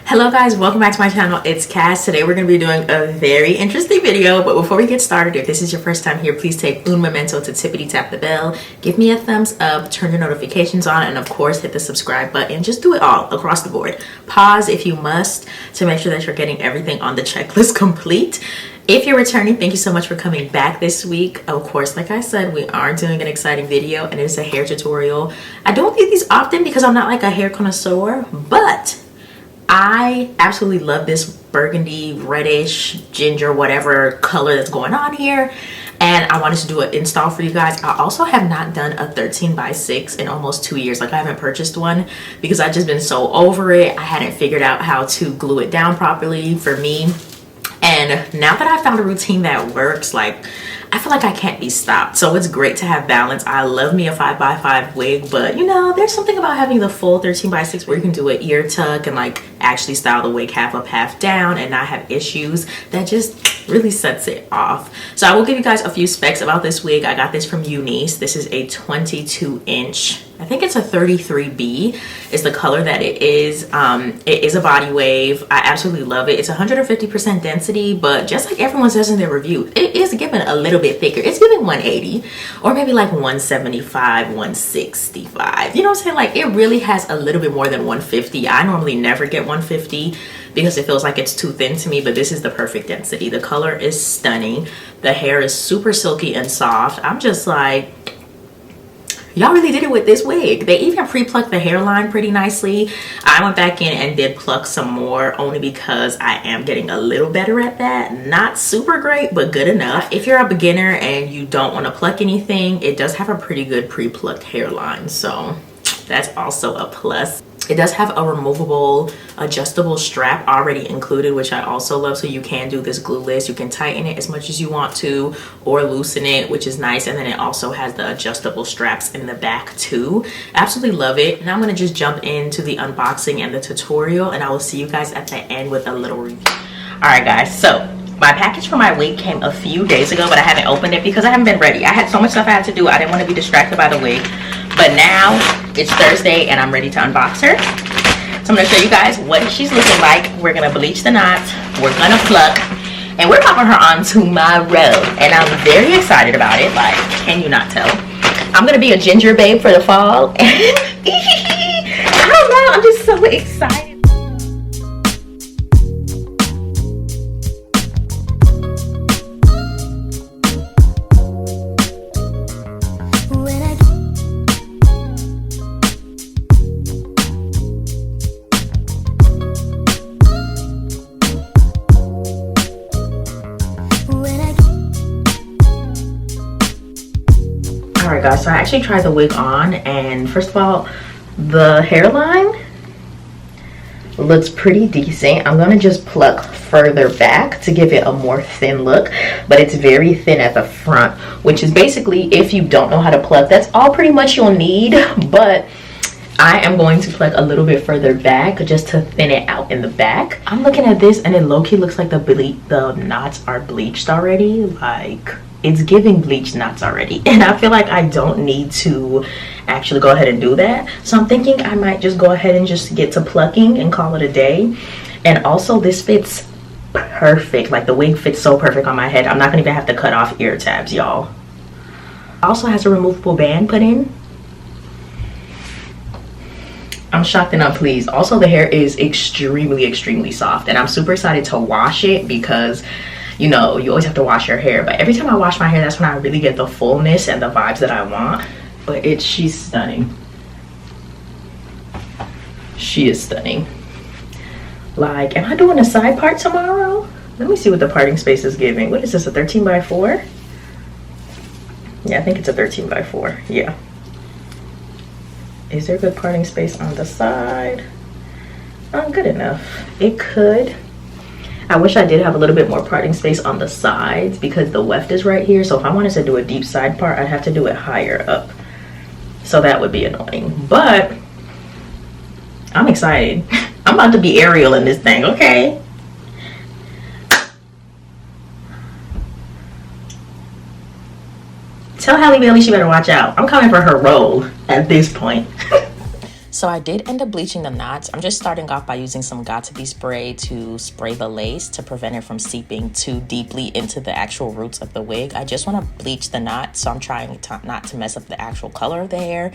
Hello guys, welcome back to my channel. It's Cass. Today we're going to be doing a very interesting video, but before we get started, if this is your first time here, please take un momento to tippity tap the bell, give me a thumbs up, turn your notifications on, and of course hit the subscribe button. Just do it all across the board. Pause if you must to make sure that you're getting everything on the checklist complete. If you're returning, thank you so much for coming back this week. Of course, like I said, we are doing an exciting video and it's a hair tutorial. I don't do these often because I'm not like a hair connoisseur, but I absolutely love this burgundy, reddish, ginger, whatever color that's going on here. And I wanted to do an install for you guys. I also have not done a 13x6 in almost 2 years. Like I haven't purchased one because I've just been so over it. I hadn't figured out how to glue it down properly for me. And now that I found a routine that works, like I feel like I can't be stopped. So it's great to have balance. I love me a 5x5 wig, but you know, there's something about having the full 13x6 where you can do an ear tuck and like actually style the wig half up, half down and not have issues. That just really sets it off. So I will give you guys a few specs about this wig. I got this from Unice. This is a 22-inch. I think it's a 33B is the color that it is. It is a body wave. I absolutely love it. It's 150% density, but just like everyone says in their review, it is given a little bit thicker. It's giving 180 or maybe like 175, 165. You know what I'm saying? Like it really has a little bit more than 150. I normally never get 150 because it feels like it's too thin to me, but this is the perfect density. The color is stunning. The hair is super silky and soft. I'm just like, y'all really did it with this wig. They even pre-plucked the hairline pretty nicely. I went back in and did pluck some more only because I am getting a little better at that. Not super great, but good enough. If you're a beginner and you don't want to pluck anything, it does have a pretty good pre-plucked hairline, so that's also a plus. It does have a removable adjustable strap already included, which I also love. So you can do this glueless. You can tighten it as much as you want to or loosen it, which is nice. And then it also has the adjustable straps in the back too. Absolutely love it. Now I'm going to just jump into the unboxing and the tutorial, and I will see you guys at the end with a little review. All right, guys. So my package for my wig came a few days ago, but I haven't opened it because I haven't been ready. I had so much stuff I had to do. I didn't want to be distracted by the wig. But now it's Thursday and I'm ready to unbox her. So I'm going to show you guys what she's looking like. We're going to bleach the knots. We're going to pluck. And we're popping her on tomorrow. And I'm very excited about it. Like, can you not tell? I'm going to be a ginger babe for the fall. I don't know. I'm just so excited. Alright guys, so I actually tried the wig on, and first of all, the hairline looks pretty decent. I'm going to just pluck further back to give it a more thin look, but it's very thin at the front, which is basically, if you don't know how to pluck, that's all pretty much you'll need. But I am going to pluck a little bit further back just to thin it out in the back. I'm looking at this and it low-key looks like the knots are bleached already. Like, it's giving bleach knots already, and I feel like I don't need to actually go ahead and do that. So I'm thinking I might just go ahead and just get to plucking and call it a day. And also this fits perfect. Like the wig fits so perfect on my head. I'm not gonna even have to cut off ear tabs, y'all. Also has a removable band put in. I'm shocked and unpleased. Also, the hair is extremely soft, and I'm super excited to wash it because, you know, you always have to wash your hair, but every time I wash my hair, that's when I really get the fullness and the vibes that I want. But she's stunning. She is stunning. Like, am I doing a side part tomorrow? Let me see what the parting space is giving. What is this, a 13x4? Yeah, I think it's a 13x4. Yeah. Is there a good parting space on the side? Good enough. It could. I wish I did have a little bit more parting space on the sides because the weft is right here. So if I wanted to do a deep side part, I'd have to do it higher up. So that would be annoying. But I'm excited. I'm about to be Ariel in this thing, okay? Tell Halle Bailey she better watch out. I'm coming for her role at this point. So I did end up bleaching the knots. I'm just starting off by using some Got2b spray to spray the lace to prevent it from seeping too deeply into the actual roots of the wig. I just want to bleach the knots, so I'm trying not to mess up the actual color of the hair.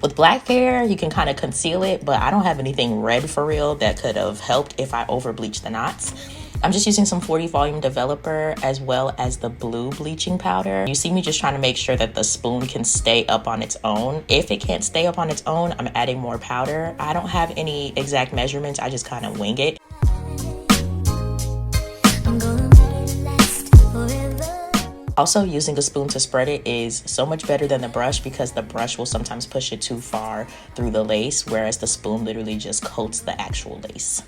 With black hair, you can kind of conceal it, but I don't have anything red for real that could have helped if I over bleached the knots. I'm just using some 40 volume developer as well as the blue bleaching powder. You see me just trying to make sure that the spoon can stay up on its own. If it can't stay up on its own, I'm adding more powder. I don't have any exact measurements, I just kind of wing it. Also, using a spoon to spread it is so much better than the brush because the brush will sometimes push it too far through the lace, whereas the spoon literally just coats the actual lace.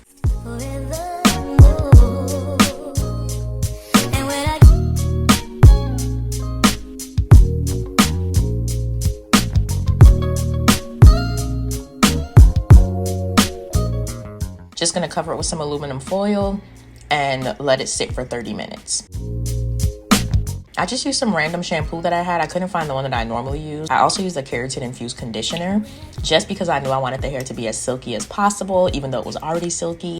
Just gonna cover it with some aluminum foil and let it sit for 30 minutes. I just used some random shampoo that I had. I couldn't find the one that I normally use. I also used a keratin infused conditioner just because I knew I wanted the hair to be as silky as possible, even though it was already silky.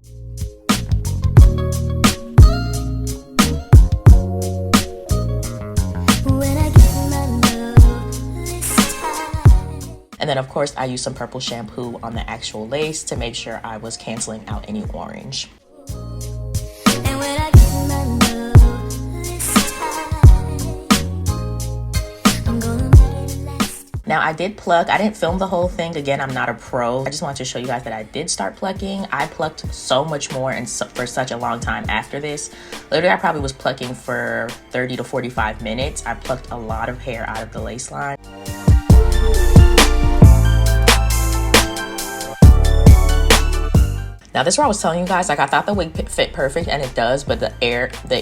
And then of course I used some purple shampoo on the actual lace to make sure I was canceling out any orange. Now I did pluck. I didn't film the whole thing. Again, I'm not a pro. I just wanted to show you guys that I did start plucking. I plucked so much more and for such a long time after this. Literally, I probably was plucking for 30 to 45 minutes. I plucked a lot of hair out of the lace line. Now this is where I was telling you guys, like I thought the wig fit perfect, and it does, but the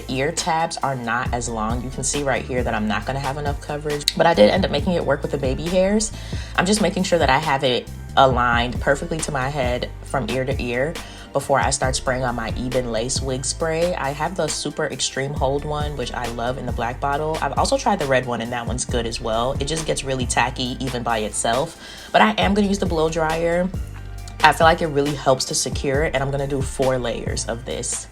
ear tabs are not as long. You can see right here that I'm not gonna have enough coverage, but I did end up making it work with the baby hairs. I'm just making sure that I have it aligned perfectly to my head from ear to ear before I start spraying on my even lace wig spray. I have the super extreme hold one, which I love, in the black bottle. I've also tried the red one, and that one's good as well. It just gets really tacky even by itself, but I am gonna use the blow dryer. I feel like it really helps to secure it, and I'm gonna do 4 layers of this.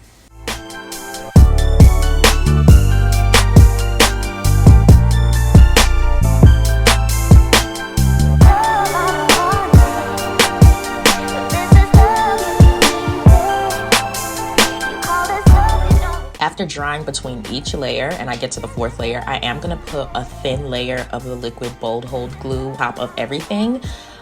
After drying between each layer and I get to the 4th layer, I am gonna put a thin layer of the liquid bold hold glue on top of everything.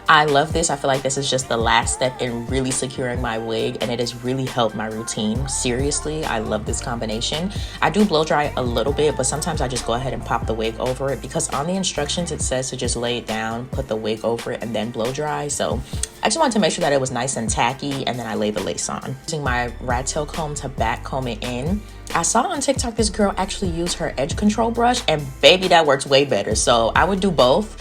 I love this. I feel like this is just the last step in really securing my wig, and it has really helped my routine. Seriously, I love this combination. I do blow dry a little bit, but sometimes I just go ahead and pop the wig over it because on the instructions it says to just lay it down, put the wig over it, and then blow dry. So I just wanted to make sure that it was nice and tacky, and then I lay the lace on. Using my rat tail comb to back comb it in. I saw on TikTok this girl actually use her edge control brush, and baby, that works way better. So I would do both.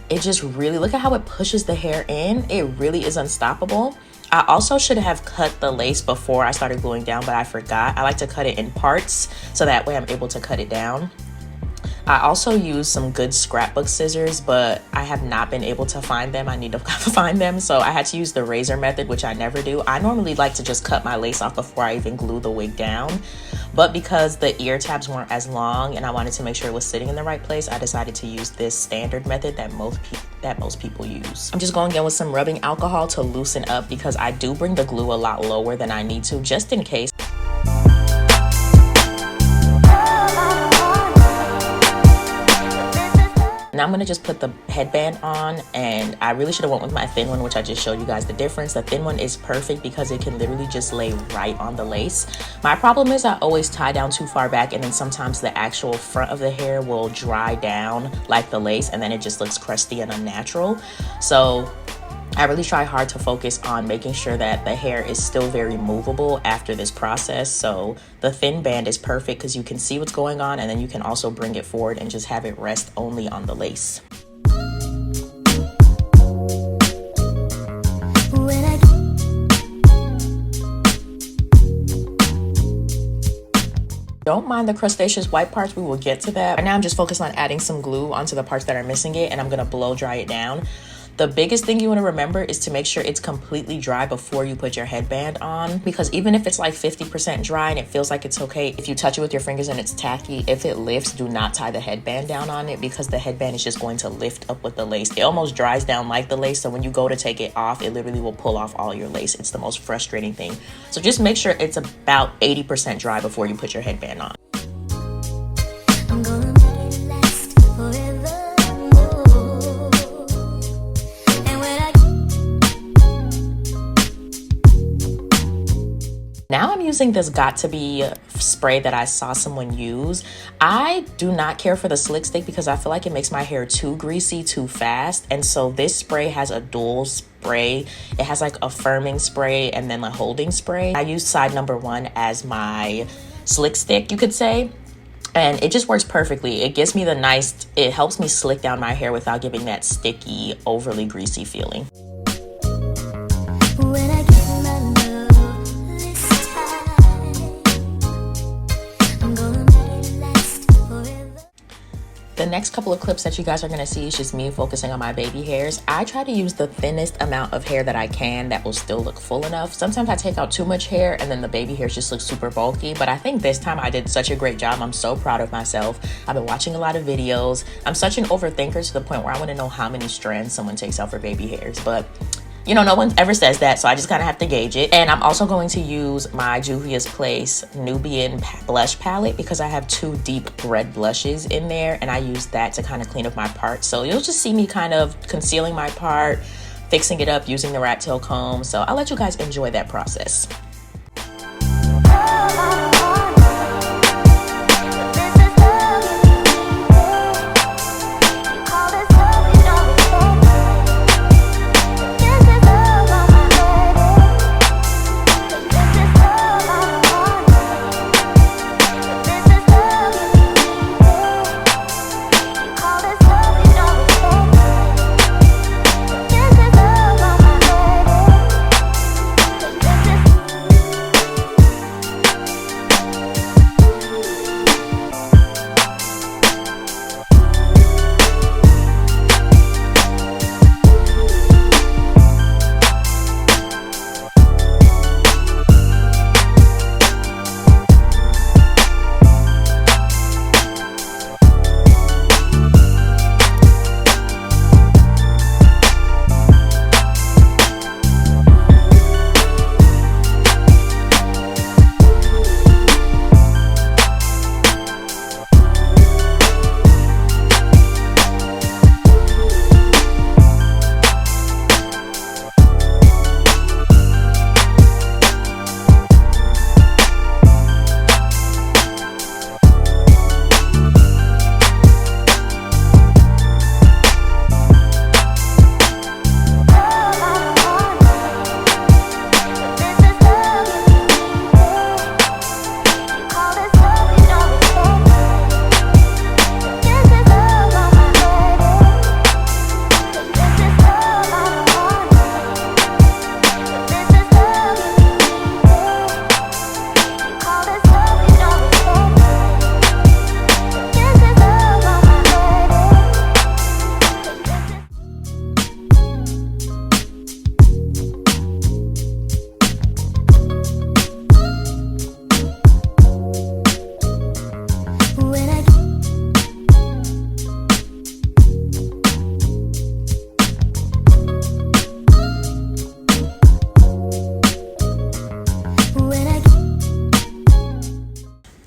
It just really, look at how it pushes the hair in. It really is unstoppable. I also should have cut the lace before I started gluing down, but I forgot. I like to cut it in parts so that way I'm able to cut it down. I also use some good scrapbook scissors, but I have not been able to find them. I need to find them, so I had to use the razor method, which I never do. I normally like to just cut my lace off before I even glue the wig down, but because the ear tabs weren't as long and I wanted to make sure it was sitting in the right place, I decided to use this standard method that most people use. I'm just going in with some rubbing alcohol to loosen up because I do bring the glue a lot lower than I need to, just in case. Now I'm gonna just put the headband on, and I really should have went with my thin one, which I just showed you guys the difference. The thin one is perfect because it can literally just lay right on the lace. My problem is I always tie down too far back, and then sometimes the actual front of the hair will dry down like the lace, and then it just looks crusty and unnatural. So I really try hard to focus on making sure that the hair is still very movable after this process. So the thin band is perfect because you can see what's going on, and then you can also bring it forward and just have it rest only on the lace. Don't mind the crustaceous white parts, we will get to that. Right now I'm just focused on adding some glue onto the parts that are missing it, and I'm gonna blow dry it down. The biggest thing you want to remember is to make sure it's completely dry before you put your headband on, because even if it's like 50% dry and it feels like it's okay, if you touch it with your fingers and it's tacky, if it lifts, do not tie the headband down on it, because the headband is just going to lift up with the lace. It almost dries down like the lace, so when you go to take it off, it literally will pull off all your lace. It's the most frustrating thing. So just make sure it's about 80% dry before you put your headband on. Now I'm using this Got To Be spray that I saw someone use. I do not care for the slick stick because I feel like it makes my hair too greasy too fast. And so this spray has a dual spray. It has like a firming spray and then a holding spray. I use side number 1 as my slick stick, you could say. And it just works perfectly. It gives me it helps me slick down my hair without giving that sticky, overly greasy feeling. The next couple of clips that you guys are going to see is just me focusing on my baby hairs. I try to use the thinnest amount of hair that I can that will still look full enough. Sometimes I take out too much hair and then the baby hairs just look super bulky, but I think this time I did such a great job. I'm so proud of myself. I've been watching a lot of videos. I'm such an overthinker to the point where I want to know how many strands someone takes out for baby hairs, but you know, no one ever says that, so I just kind of have to gauge it. And I'm also going to use my Juvia's Place Nubian blush palette because I have 2 deep red blushes in there, and I use that to kind of clean up my part. So you'll just see me kind of concealing my part, fixing it up using the rat tail comb. So I'll let you guys enjoy that process.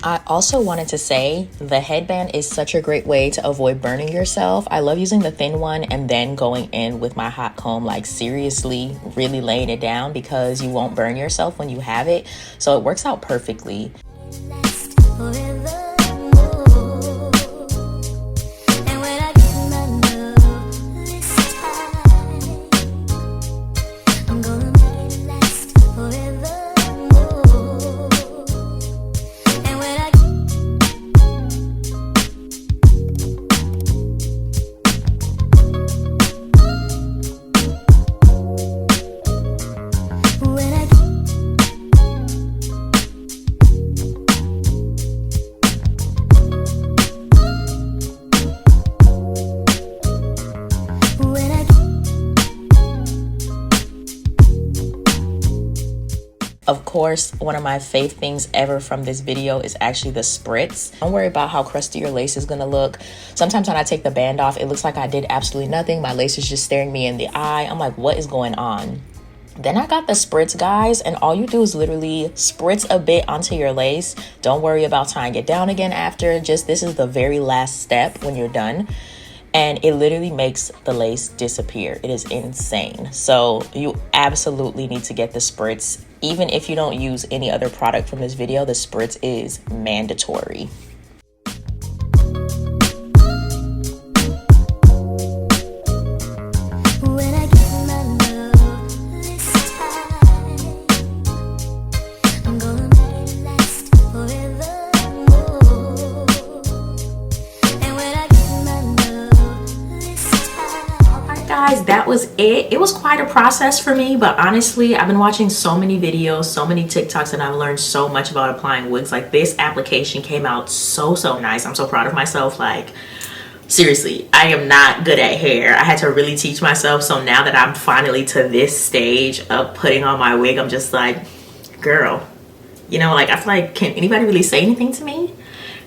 I also wanted to say the headband is such a great way to avoid burning yourself. I love using the thin one and then going in with my hot comb, like seriously really laying it down, because you won't burn yourself when you have it. So it works out perfectly. Of course, one of my fave things ever from this video is actually the spritz. Don't worry about how crusty your lace is gonna look. Sometimes when I take the band off, it looks like I did absolutely nothing. My lace is just staring me in the eye. I'm like, what is going on? Then I got the spritz, guys, and all you do is literally spritz a bit onto your lace. Don't worry about tying it down again after. Just this is the very last step when you're done. And it literally makes the lace disappear. It is insane. So you absolutely need to get the spritz. Even if you don't use any other product from this video, the spritz is mandatory. Guys, that was it. It was quite a process for me, but honestly, I've been watching so many videos, so many TikToks, and I've learned so much about applying wigs. Like, this application came out so nice. I'm so proud of myself. Like, seriously, I am not good at hair. I had to really teach myself. So now that I'm finally to this stage of putting on my wig, I'm just like, girl, you know, like, I feel like, can anybody really say anything to me?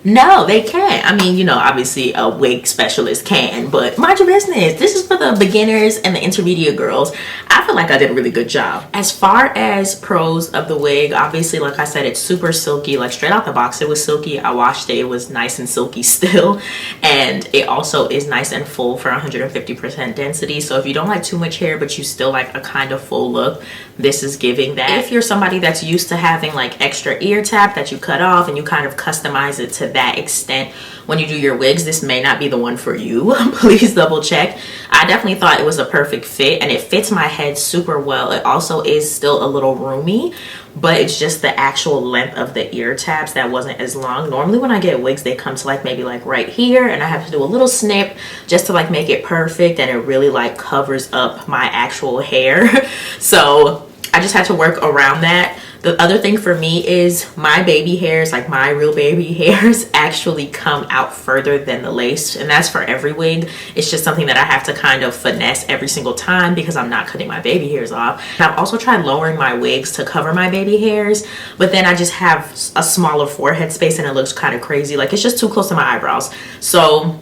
No, they can't. I mean, you know, obviously a wig specialist can, but mind your business. This is for the beginners and the intermediate girls. I feel like I did a really good job. As far as pros of the wig, obviously, like I said, it's super silky. Like, straight out the box, it was silky. I washed it. It was nice and silky still. And it also is nice and full for 150% density. So if you don't like too much hair, but you still like a kind of full look, this is giving that. If you're somebody that's used to having like extra ear tap that you cut off and you kind of customize it to that extent when you do your wigs, this may not be the one for you. Please double check. I definitely thought it was a perfect fit, and it fits my head super well. It also is still a little roomy, but it's just the actual length of the ear tabs that wasn't as long. Normally when I get wigs, they come to like maybe like right here, and I have to do a little snip just to like make it perfect, and it really like covers up my actual hair. So I just had to work around that. The other thing for me is my baby hairs, like my real baby hairs, actually come out further than the lace, and that's for every wig. It's just something that I have to kind of finesse every single time because I'm not cutting my baby hairs off. And I've also tried lowering my wigs to cover my baby hairs, but then I just have a smaller forehead space and it looks kind of crazy. Like, it's just too close to my eyebrows. So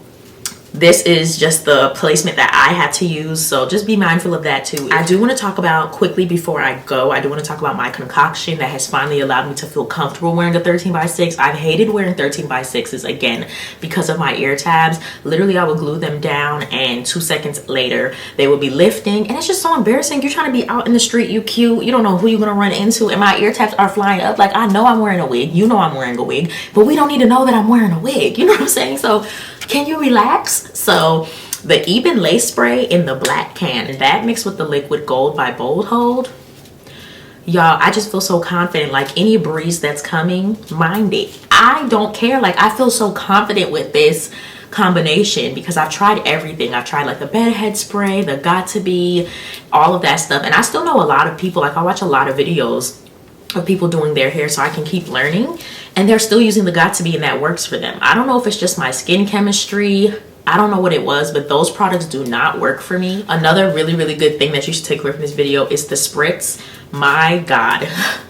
this is just the placement that I had to use, so just be mindful of that too. I do want to talk about quickly before I go, I do want to talk about my concoction that has finally allowed me to feel comfortable wearing a 13x6. I've hated wearing 13x6s again because of my ear tabs. Literally, I would glue them down and 2 seconds later they would be lifting, and it's just so embarrassing. You're trying to be out in the street, you cute, you don't know who you're gonna run into, and my ear tabs are flying up. Like, I know I'm wearing a wig, you know I'm wearing a wig, but we don't need to know that I'm wearing a wig, you know what I'm saying? So can you relax? So the Eben lace spray in the black can, that mixed with the liquid gold by Bold Hold, y'all, I just feel so confident. Like, any breeze that's coming, mind it. I don't care. Like, I feel so confident with this combination because I've tried everything. I've tried like the bedhead spray, the Got To Be, all of that stuff, and I still know a lot of people. Like, I watch a lot of videos of people doing their hair so I can keep learning, and they're still using the Got To Be, and that works for them. I don't know if it's just my skin chemistry, I don't know what it was, but those products do not work for me. Another really good thing that you should take away from this video is the spritz. My god,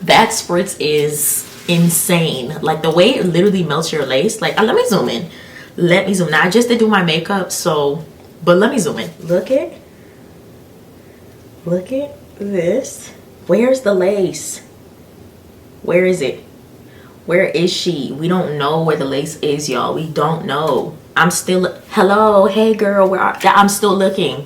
that spritz is insane. Like, the way it literally melts your lace. Like, let me zoom in. Let me zoom. Now, I just did do my makeup, so, but let me zoom in. Look at this. Where's the lace? Where is it? Where is she? We don't know where the lace is, y'all. We don't know. I'm still, hello, hey girl, where are, I'm still looking.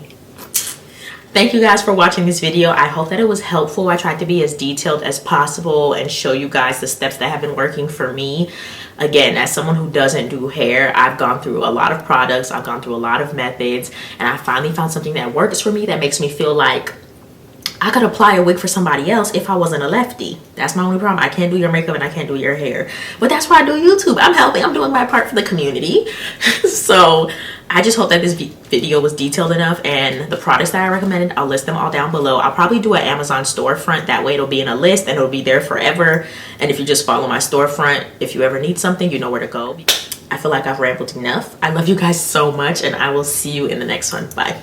Thank you guys for watching this video. I hope that it was helpful. I tried to be as detailed as possible and show you guys the steps that have been working for me. Again, as someone who doesn't do hair, I've gone through a lot of products, I've gone through a lot of methods, and I finally found something that works for me, that makes me feel like I could apply a wig for somebody else if I wasn't a lefty. That's my only problem. I can't do your makeup and I can't do your hair. But that's why I do YouTube. I'm helping. I'm doing my part for the community. So I just hope that this video was detailed enough, and the products that I recommended, I'll list them all down below. I'll probably do an Amazon storefront. That way it'll be in a list and it'll be there forever. And if you just follow my storefront, if you ever need something, you know where to go. I feel like I've rambled enough. I love you guys so much, and I will see you in the next one. Bye.